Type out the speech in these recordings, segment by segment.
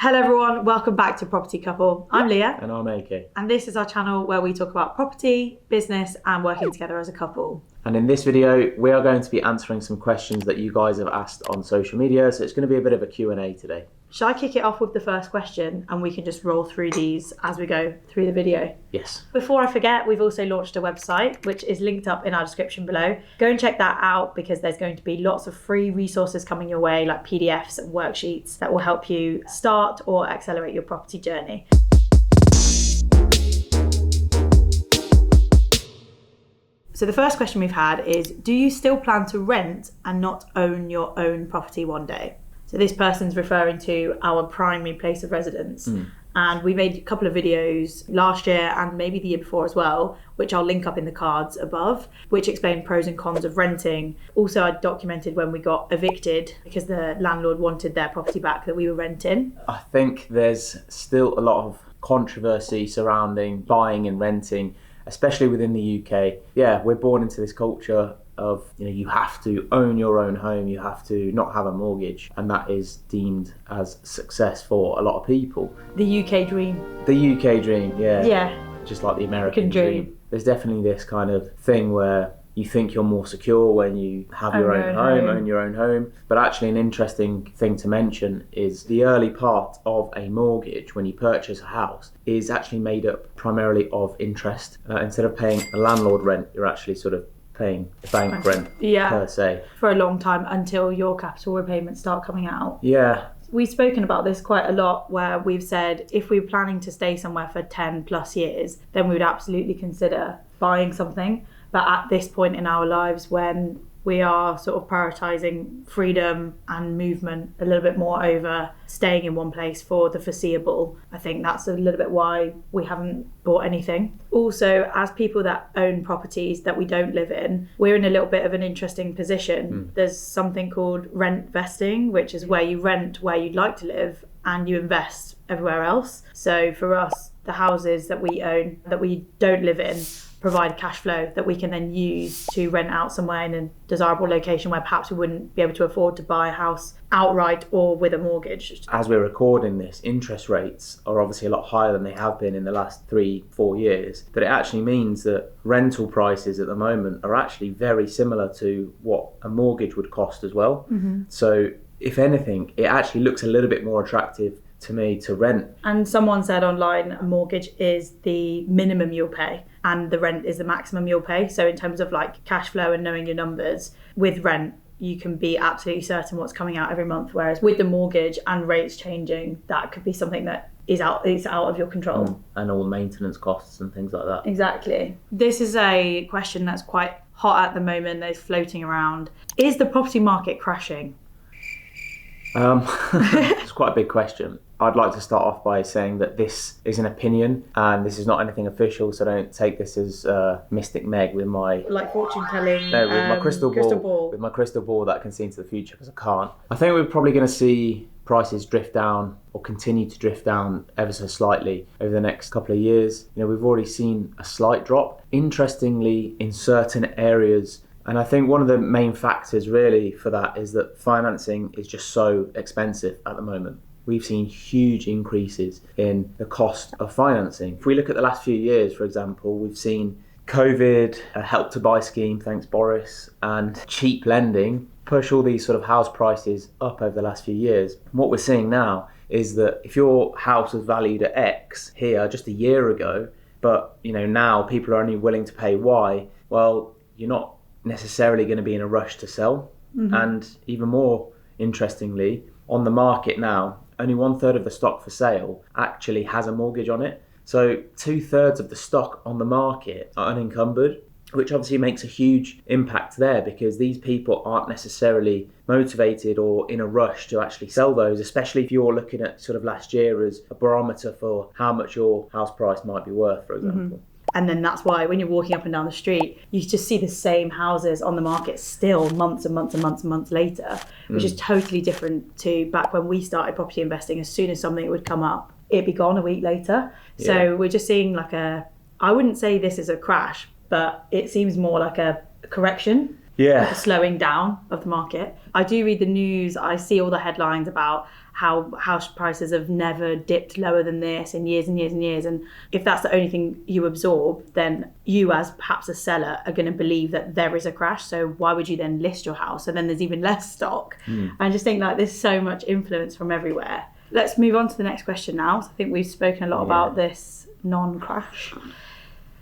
Hello everyone, welcome back to Property Couple. I'm Lia. And I'm AK. And this is our channel where we talk about property, business and working together as a couple. And in this video, we are going to be answering some questions that you guys have asked on social media. So it's going to be a bit of a Q&A today. Shall I kick it off with the first question and we can just roll through these as we go through the video? Yes. Before I forget, we've also launched a website, which is linked up in our description below. Go and check that out because there's going to be lots of free resources coming your way, like PDFs and worksheets that will help you start or accelerate your property journey. So the first question we've had is, do you still plan to rent and not own your own property one day? So this person's referring to our primary place of residence. And we made a couple of videos last year and maybe the year before as well, which I'll link up in the cards above, which explain pros and cons of renting. Also, I documented when we got evicted because the landlord wanted their property back that we were renting. I think there's still a lot of controversy surrounding buying and renting, especially within the UK. Yeah, we're born into this culture of, you have to own your own home, you have to not have a mortgage, and that is deemed as success for a lot of people. The UK dream. The UK dream, yeah. Yeah. Just like the American dream. There's definitely this kind of thing where you think you're more secure when you have your own home, own your own home. But actually an interesting thing to mention is the early part of a mortgage when you purchase a house is actually made up primarily of interest. Instead of paying a landlord rent, you're actually sort of paying bank rent per se. For a long time until your capital repayments start coming out. Yeah. We've spoken about this quite a lot where we've said if we were planning to stay somewhere for 10 plus years, then we would absolutely consider buying something. But at this point in our lives when we are sort of prioritising freedom and movement a little bit more over staying in one place for the foreseeable, I think that's a little bit why we haven't bought anything. Also, as people that own properties that we don't live in, we're in a little bit of an interesting position. There's something called rentvesting, which is where you rent where you'd like to live and you invest everywhere else. So for us, the houses that we own that we don't live in provide cash flow that we can then use to rent out somewhere in a desirable location where perhaps we wouldn't be able to afford to buy a house outright or with a mortgage. As we're recording this, interest rates are obviously a lot higher than they have been in the last 3-4 years, but it actually means that rental prices at the moment are actually very similar to what a mortgage would cost as well. So if anything, it actually looks a little bit more attractive to me to rent. And someone said online a mortgage is the minimum you'll pay and the rent is the maximum you'll pay. So in terms of like cash flow and knowing your numbers, with rent you can be absolutely certain what's coming out every month, whereas with the mortgage and rates changing, that could be something that is out of your control. And all the maintenance costs and things like that. Exactly. This is a question that's quite hot at the moment, that's floating around. Is the property market crashing? It's quite a big question. I'd like to start off by saying that this is an opinion and this is not anything official, so don't take this as Mystic Meg with my... Like fortune telling? No, with my crystal ball. With my crystal ball that can see into the future, because I can't. I think we're probably going to see prices drift down or continue to drift down ever so slightly over the next couple of years. We've already seen a slight drop. Interestingly, in certain areas, and I think one of the main factors really for that is that financing is just so expensive at the moment. We've seen huge increases in the cost of financing. If we look at the last few years, for example, we've seen COVID, a Help to Buy scheme, thanks Boris, and cheap lending push all these sort of house prices up over the last few years. And what we're seeing now is that if your house was valued at X here just a year ago, but now people are only willing to pay Y, well, you're not necessarily going to be in a rush to sell. And even more interestingly, on the market now, only 1/3 of the stock for sale actually has a mortgage on it. So 2/3 of the stock on the market are unencumbered, which obviously makes a huge impact there because these people aren't necessarily motivated or in a rush to actually sell those, especially if you're looking at sort of last year as a barometer for how much your house price might be worth, for example. And then that's why when you're walking up and down the street, you just see the same houses on the market still months and months and months and months later, which is totally different to back when we started property investing. As soon as something would come up, it'd be gone a week later. So we're just seeing like I wouldn't say this is a crash, but it seems more like a correction. Like a slowing down of the market. I do read the news, I see all the headlines about how house prices have never dipped lower than this in years and years and years. And if that's the only thing you absorb, then you as perhaps a seller are going to believe that there is a crash. So why would you then list your house? So then there's even less stock. I just think like there's so much influence from everywhere. Let's move on to the next question now. So I think we've spoken a lot about this non-crash.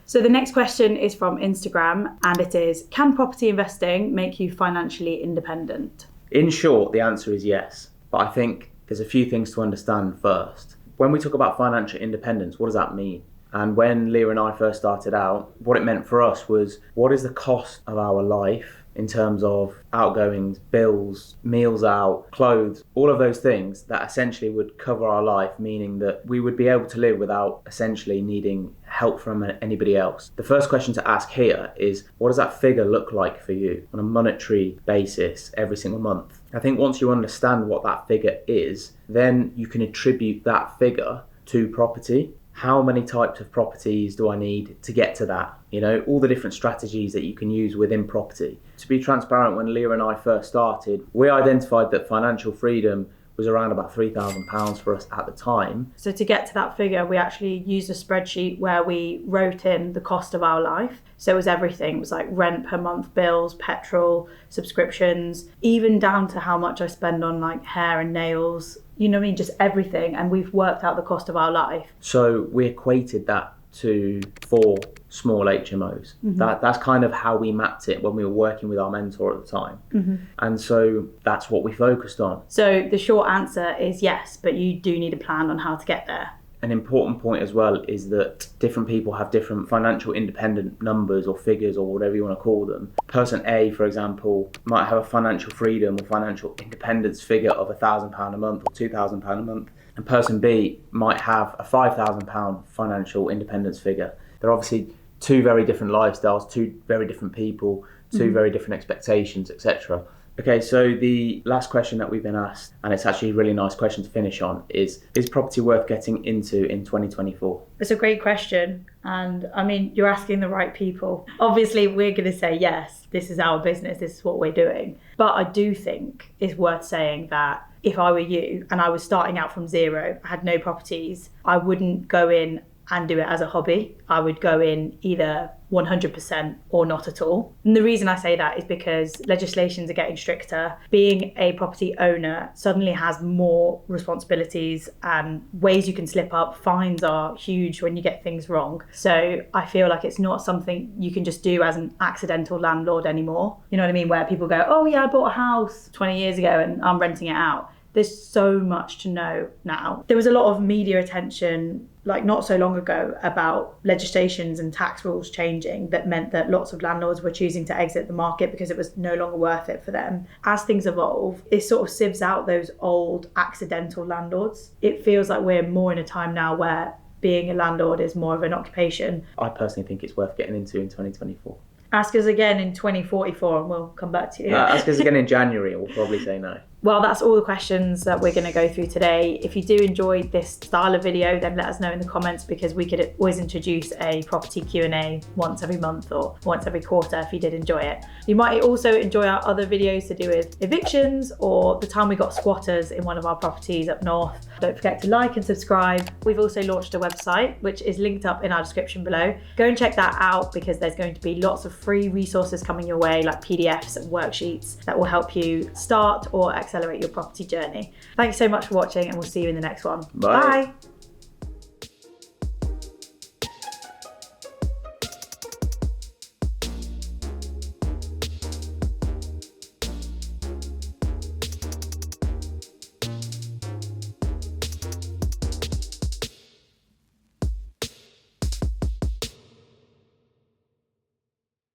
So the next question is from Instagram, and it is, can property investing make you financially independent? In short, the answer is yes. But I think there's a few things to understand first. When we talk about financial independence, what does that mean? And when Lia and I first started out, what it meant for us was, what is the cost of our life in terms of outgoings, bills, meals out, clothes, all of those things that essentially would cover our life, meaning that we would be able to live without essentially needing help from anybody else. The first question to ask here is, what does that figure look like for you on a monetary basis every single month? I think once you understand what that figure is, then you can attribute that figure to property. How many types of properties do I need to get to that? You know, all the different strategies that you can use within property. To be transparent, when Lia and I first started, we identified that financial freedom was around about £3,000 for us at the time. So to get to that figure, we actually used a spreadsheet where we wrote in the cost of our life. So it was everything. It was like rent per month, bills, petrol, subscriptions, even down to how much I spend on like hair and nails, you know what I mean, just everything. And we've worked out the cost of our life. So we equated that to 4 small HMOs. That's kind of how we mapped it when we were working with our mentor at the time. And so that's what we focused on. So the short answer is yes, but you do need a plan on how to get there. An important point as well is that different people have different financial independent numbers or figures or whatever you want to call them. Person A, for example, might have a financial freedom or financial independence figure of £1,000 a month or £2,000 a month. And person B might have a £5,000 financial independence figure. They're obviously 2 very different lifestyles, 2 very different people, 2 very different expectations, etc. Okay, so the last question that we've been asked, and it's actually a really nice question to finish on, is property worth getting into in 2024? It's a great question. And I mean, you're asking the right people. Obviously, we're going to say yes, this is our business, this is what we're doing. But I do think it's worth saying that if I were you and I was starting out from zero, I had no properties, I wouldn't go in and do it as a hobby. I would go in either 100% or not at all. And the reason I say that is because legislations are getting stricter. Being a property owner suddenly has more responsibilities and ways you can slip up. Fines are huge when you get things wrong. So I feel like it's not something you can just do as an accidental landlord anymore. You know what I mean? Where people go, oh yeah, I bought a house 20 years ago and I'm renting it out. There's so much to know now. There was a lot of media attention, like not so long ago, about legislations and tax rules changing that meant that lots of landlords were choosing to exit the market because it was no longer worth it for them. As things evolve, it sort of sieves out those old accidental landlords. It feels like we're more in a time now where being a landlord is more of an occupation. I personally think it's worth getting into in 2024. Ask us again in 2044 and we'll come back to you. Ask us again in January and we'll probably say no. Well, that's all the questions that we're going to go through today. If you do enjoy this style of video, then let us know in the comments, because we could always introduce a property Q&A once every month or once every quarter if you did enjoy it. You might also enjoy our other videos to do with evictions or the time we got squatters in one of our properties up north. Don't forget to like and subscribe. We've also launched a website, which is linked up in our description below. Go and check that out, because there's going to be lots of free resources coming your way, like PDFs and worksheets that will help you start or accelerate your property journey. Thanks so much for watching, and we'll see you in the next one. Bye. Bye.